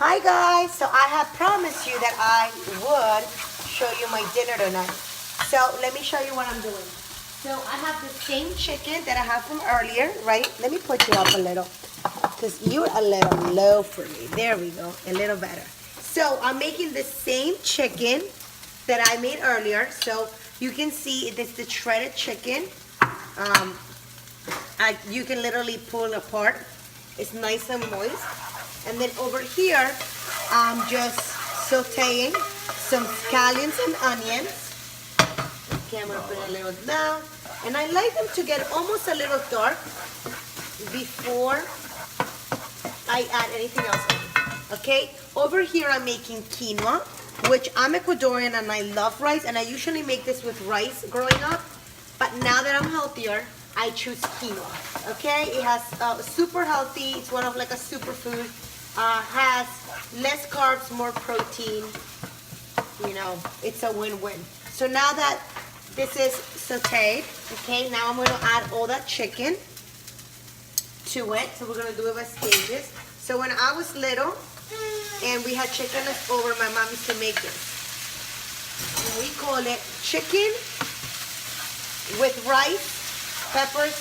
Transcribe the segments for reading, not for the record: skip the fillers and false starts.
Hi guys, so I have promised you that I would show you my dinner tonight. So let me show you what I'm doing. So I have the same chicken that I had from earlier, right? Let me put you up a little, because you're a little low for me. There we go, a little better. So I'm making the same chicken that I made earlier. So you can see this is the shredded chicken. You can literally pull it apart. It's nice and moist. And then over here, I'm just sauteing some scallions and onions. Okay, I'm gonna put a little down. And I like them to get almost a little dark before I add anything else on. Okay, over here I'm making quinoa, which I'm Ecuadorian and I love rice, and I usually make this with rice growing up. But now that I'm healthier, I choose quinoa. Okay, it has super healthy. It's one of like a superfood. Has less carbs, more protein. You know, it's a win-win. So now that this is sauteed, okay, now I'm going to add all that chicken to it. So we're going to do it by stages. So when I was little and we had chicken left over, my mom used to make this. And we call it chicken with rice, peppers,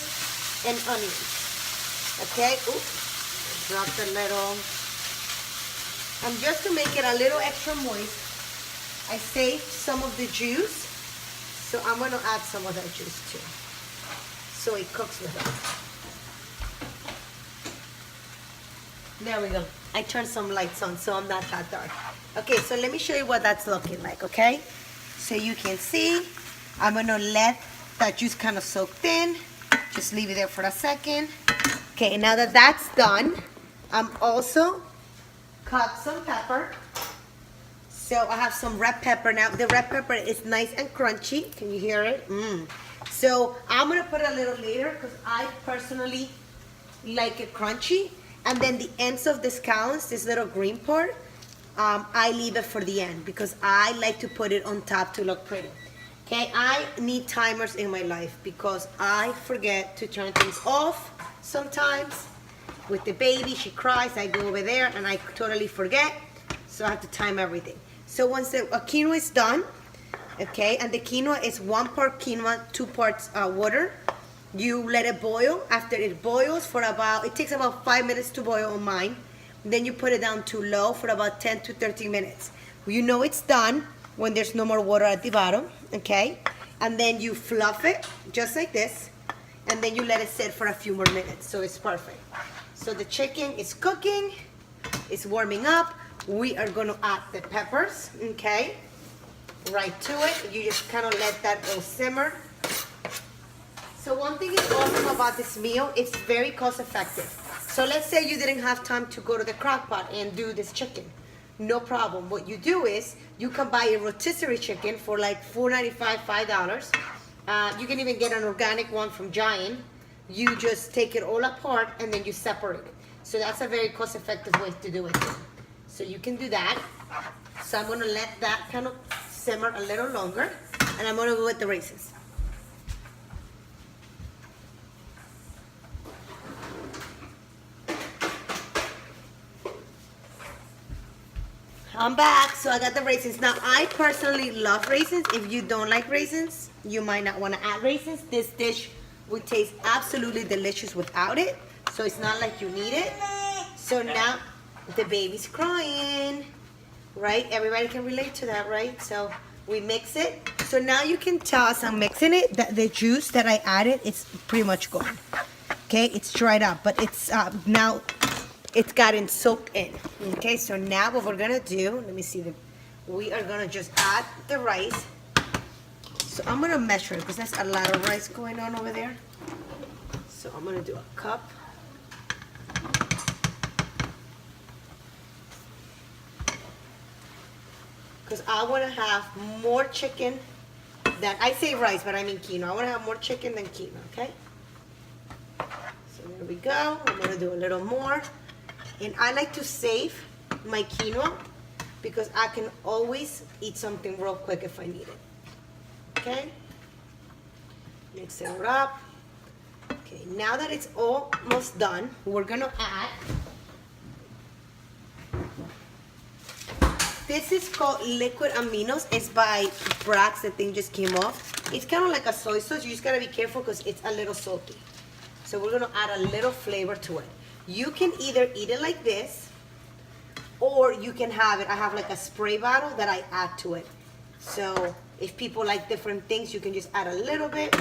and onions. Okay, oops, dropped a little. And just to make it a little extra moist, I saved some of the juice. So I'm going to add some of that juice too. So it cooks with it. There we go. I turned some lights on so I'm not that dark. Okay, so let me show you what that's looking like, okay? So you can see, I'm going to let that juice kind of soaked in. Just leave it there for a second. Okay, now that that's done, I'm also cut some pepper. So I have some red pepper. Now the red pepper is nice and crunchy. Can you hear it? So I'm gonna put it a little later because I personally like it crunchy. And then the ends of the scallions, this little green part, I leave it for the end because I like to put it on top to look pretty. Okay, I need timers in my life because I forget to turn things off sometimes. With the baby, she cries, I go over there and I totally forget. So I have to time everything. So once the quinoa is done, okay, and the quinoa is 1 part quinoa, 2 parts water, you let it boil. After it boils for about, it takes about 5 minutes to boil on mine. Then you put it down to low for about 10 to 13 minutes. You know it's done when there's no more water at the bottom, okay? And then you fluff it just like this, and then you let it sit for a few more minutes, so it's perfect. So the chicken is cooking, it's warming up. We are gonna add the peppers, okay? Right to it. You just kind of let that go simmer. So one thing is awesome about this meal, it's very cost effective. So let's say you didn't have time to go to the crock pot and do this chicken. No problem. What you do is you can buy a rotisserie chicken for like $4.95, $5. You can even get an organic one from Giant. You just take it all apart and then you separate it. So that's a very cost-effective way to do it. So you can do that. So I'm going to let that kind of simmer a little longer, and I'm going to go with the raisins. I'm back, so I got the raisins. Now, I personally love raisins. If you don't like raisins, you might not want to add raisins. This dish would taste absolutely delicious without it, so it's not like you need it. So now, the baby's crying, right? Everybody can relate to that, right? So we mix it. So now you can tell as I'm mixing it that the juice that I added, it's pretty much gone. Okay, it's dried up, but it's now it's gotten soaked in. Okay, so now what we're gonna do, let me see, we are gonna just add the rice. So I'm gonna measure it because there's a lot of rice going on over there. So I'm gonna do a cup. Because I want to have more chicken than, I say rice, but I mean quinoa. I want to have more chicken than quinoa, okay? So there we go. I'm going to do a little more. And I like to save my quinoa because I can always eat something real quick if I need it. Okay? Mix it up. Okay, now that it's almost done, we're going to add This is called Liquid Aminos. It's by Brax. The thing just came off. It's kind of like a soy sauce. You just gotta be careful because it's a little salty. So we're gonna add a little flavor to it. You can either eat it like this, or you can have it. I have like a spray bottle that I add to it. So if people like different things, you can just add a little bit.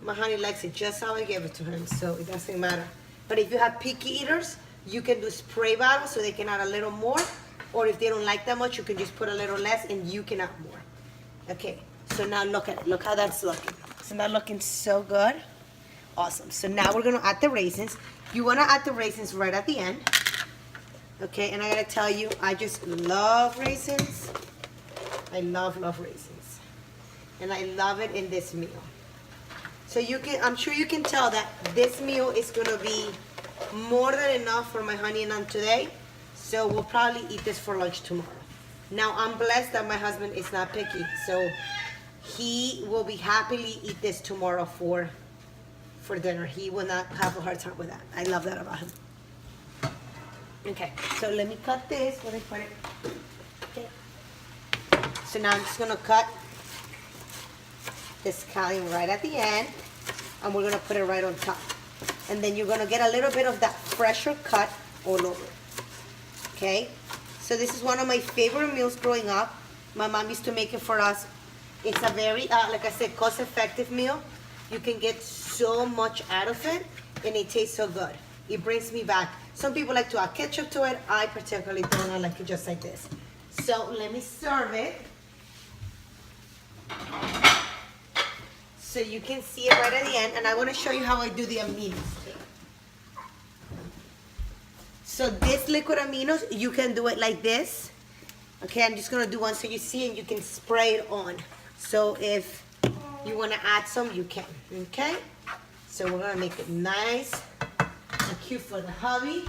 My honey likes it just how I gave it to him, so it doesn't matter. But if you have picky eaters, you can do spray bottles so they can add a little more. Or if they don't like that much, you can just put a little less and you can add more. Okay, so now look at it. Look how that's looking. Isn't that looking so good? Awesome. So now we're gonna add the raisins. You wanna add the raisins right at the end. Okay, and I gotta tell you, I just love raisins. I love raisins. And I love it in this meal. So you can, I'm sure you can tell that this meal is gonna be more than enough for my honey and I today. So we'll probably eat this for lunch tomorrow. Now I'm blessed that my husband is not picky. So he will be happily eat this tomorrow for dinner. He will not have a hard time with that. I love that about him. Okay, so let me cut this. Where did I put it? Okay. So now I'm just gonna cut this scallion right at the end, and we're gonna put it right on top. And then you're gonna get a little bit of that fresher cut all over. Okay? So this is one of my favorite meals growing up. My mom used to make it for us. It's a very, like I said, cost-effective meal. You can get so much out of it, and it tastes so good. It brings me back. Some people like to add ketchup to it. I particularly don't. I like it just like this. So let me serve it. So you can see it right at the end. And I want to show you how I do the aminos. So this liquid aminos, you can do it like this. Okay, I'm just going to do one so you see, and you can spray it on. So if you want to add some, you can. Okay? So we're going to make it nice and cute for the hubby.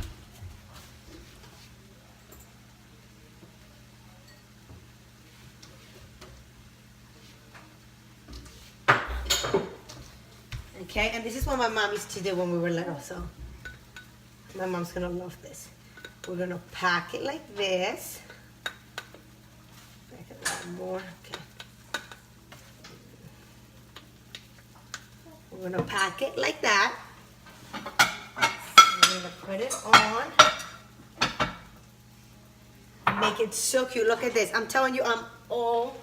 Okay, and this is what my mom used to do when we were little, so my mom's gonna love this. We're gonna pack it like this. Make it a little more, okay. We're gonna pack it like that. We're gonna put it on. Make it so cute. Look at this. I'm telling you, I'm all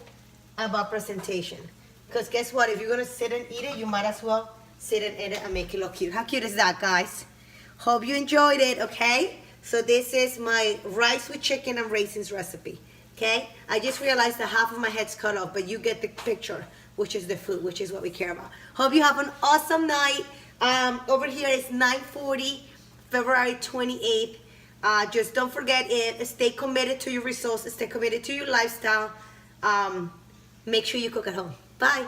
about presentation. Because guess what? If you're gonna sit and eat it, you might as well sit and eat it and make it look cute. How cute is that, guys? Hope you enjoyed it, okay? So this is my rice with chicken and raisins recipe, okay? I just realized that half of my head's cut off, but you get the picture, which is the food, which is what we care about. Hope you have an awesome night. Over here it's 9:40, February 28th. Just don't forget it. Stay committed to your results. Stay committed to your lifestyle. Make sure you cook at home. Bye.